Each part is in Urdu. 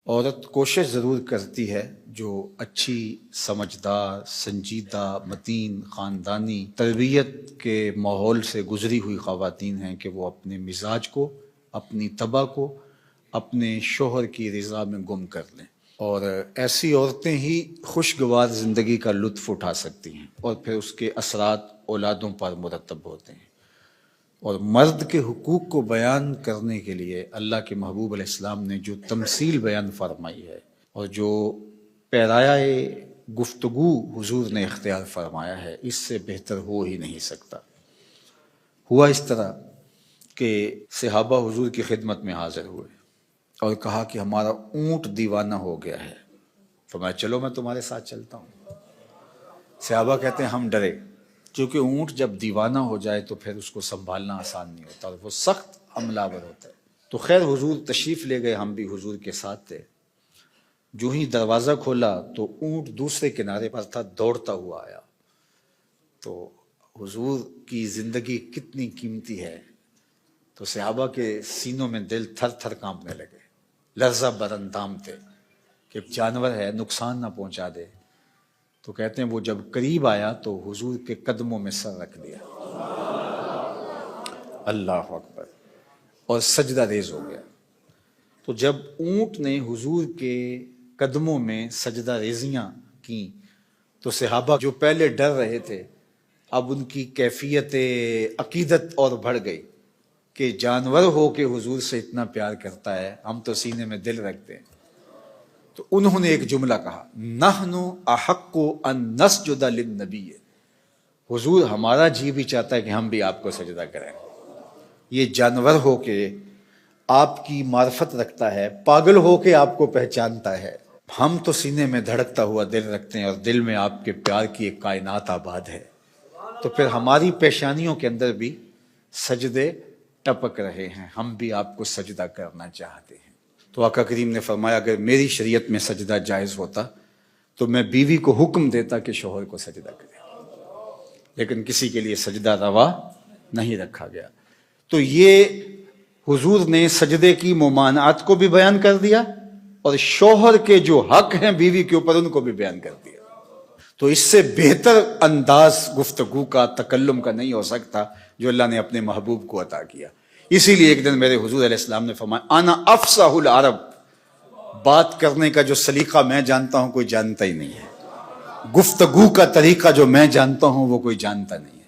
عورت کوشش ضرور کرتی ہے جو اچھی سمجھدار سنجیدہ متین خاندانی تربیت کے ماحول سے گزری ہوئی خواتین ہیں کہ وہ اپنے مزاج کو اپنی طبع کو اپنے شوہر کی رضا میں گم کر لیں، اور ایسی عورتیں ہی خوشگوار زندگی کا لطف اٹھا سکتی ہیں اور پھر اس کے اثرات اولادوں پر مرتب ہوتے ہیں۔ اور مرد کے حقوق کو بیان کرنے کے لیے اللہ کے محبوب علیہ السلام نے جو تمثیل بیان فرمائی ہے اور جو پیرایہ گفتگو حضور نے اختیار فرمایا ہے، اس سے بہتر ہو ہی نہیں سکتا۔ ہوا اس طرح کہ صحابہ حضور کی خدمت میں حاضر ہوئے اور کہا کہ ہمارا اونٹ دیوانہ ہو گیا ہے، فرمایا چلو میں تمہارے ساتھ چلتا ہوں۔ صحابہ کہتے ہیں ہم ڈرے، کیونکہ اونٹ جب دیوانہ ہو جائے تو پھر اس کو سنبھالنا آسان نہیں ہوتا اور وہ سخت حملہ آور ہوتا ہے۔ تو خیر حضور تشریف لے گئے، ہم بھی حضور کے ساتھ تھے۔ جو ہی دروازہ کھولا تو اونٹ دوسرے کنارے پر تھا، دوڑتا ہوا آیا۔ تو حضور کی زندگی کتنی قیمتی ہے، تو صحابہ کے سینوں میں دل تھر تھر کانپنے لگے، لرزہ بر اندام تھے کہ جانور ہے نقصان نہ پہنچا دے۔ تو کہتے ہیں وہ جب قریب آیا تو حضور کے قدموں میں سر رکھ دیا، اللہ اکبر، اور سجدہ ریز ہو گیا۔ تو جب اونٹ نے حضور کے قدموں میں سجدہ ریزیاں کی تو صحابہ جو پہلے ڈر رہے تھے اب ان کی کیفیت عقیدت اور بڑھ گئی کہ جانور ہو کے حضور سے اتنا پیار کرتا ہے، ہم تو سینے میں دل رکھتے ہیں۔ تو انہوں نے ایک جملہ کہا، نحن احق ان نسجد للنبی، حضور ہمارا جی بھی چاہتا ہے کہ ہم بھی آپ کو سجدہ کریں۔ یہ جانور ہو کے آپ کی معرفت رکھتا ہے، پاگل ہو کے آپ کو پہچانتا ہے، ہم تو سینے میں دھڑکتا ہوا دل رکھتے ہیں اور دل میں آپ کے پیار کی ایک کائنات آباد ہے، تو پھر ہماری پیشانیوں کے اندر بھی سجدے ٹپک رہے ہیں، ہم بھی آپ کو سجدہ کرنا چاہتے ہیں۔ تو آقا کریم نے فرمایا اگر میری شریعت میں سجدہ جائز ہوتا تو میں بیوی کو حکم دیتا کہ شوہر کو سجدہ کرے، لیکن کسی کے لیے سجدہ روا نہیں رکھا گیا۔ تو یہ حضور نے سجدے کی ممانعت کو بھی بیان کر دیا اور شوہر کے جو حق ہیں بیوی کے اوپر ان کو بھی بیان کر دیا۔ تو اس سے بہتر انداز گفتگو کا تکلم کا نہیں ہو سکتا جو اللہ نے اپنے محبوب کو عطا کیا۔ اسی لیے ایک دن میرے حضور علیہ السلام نے فرمایا انا افصح العرب، بات کرنے کا جو سلیقہ میں جانتا ہوں کوئی جانتا ہی نہیں ہے، گفتگو کا طریقہ جو میں جانتا ہوں وہ کوئی جانتا نہیں ہے۔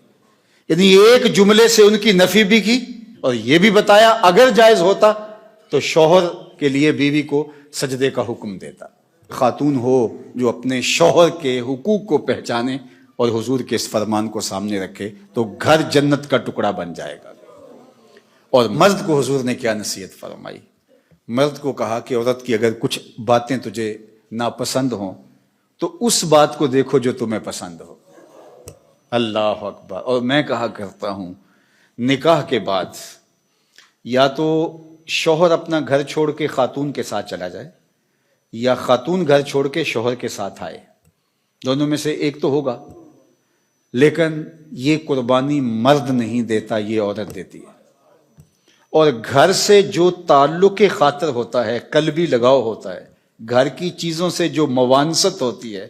یعنی ایک جملے سے ان کی نفی بھی کی اور یہ بھی بتایا اگر جائز ہوتا تو شوہر کے لیے بیوی کو سجدے کا حکم دیتا۔ خاتون ہو جو اپنے شوہر کے حقوق کو پہچانے اور حضور کے اس فرمان کو سامنے رکھے تو گھر جنت کا ٹکڑا بن جائے گا۔ اور مرد کو حضور نے کیا نصیحت فرمائی؟ مرد کو کہا کہ عورت کی اگر کچھ باتیں تجھے ناپسند ہوں تو اس بات کو دیکھو جو تمہیں پسند ہو، اللہ اکبر۔ اور میں کہا کرتا ہوں نکاح کے بعد یا تو شوہر اپنا گھر چھوڑ کے خاتون کے ساتھ چلا جائے یا خاتون گھر چھوڑ کے شوہر کے ساتھ آئے، دونوں میں سے ایک تو ہوگا، لیکن یہ قربانی مرد نہیں دیتا، یہ عورت دیتی ہے۔ اور گھر سے جو تعلق خاطر ہوتا ہے، قلبی لگاؤ ہوتا ہے، گھر کی چیزوں سے جو موانست ہوتی ہے،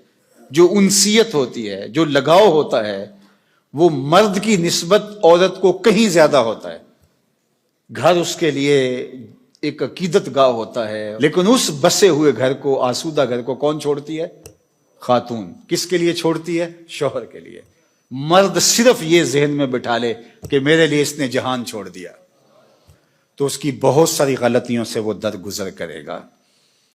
جو انسیت ہوتی ہے، جو لگاؤ ہوتا ہے، وہ مرد کی نسبت عورت کو کہیں زیادہ ہوتا ہے۔ گھر اس کے لیے ایک عقیدت گاہ ہوتا ہے، لیکن اس بسے ہوئے گھر کو، آسودہ گھر کو کون چھوڑتی ہے؟ خاتون۔ کس کے لیے چھوڑتی ہے؟ شوہر کے لیے۔ مرد صرف یہ ذہن میں بٹھا لے کہ میرے لیے اس نے جہان چھوڑ دیا تو اس کی بہت ساری غلطیوں سے وہ درگزر کرے گا۔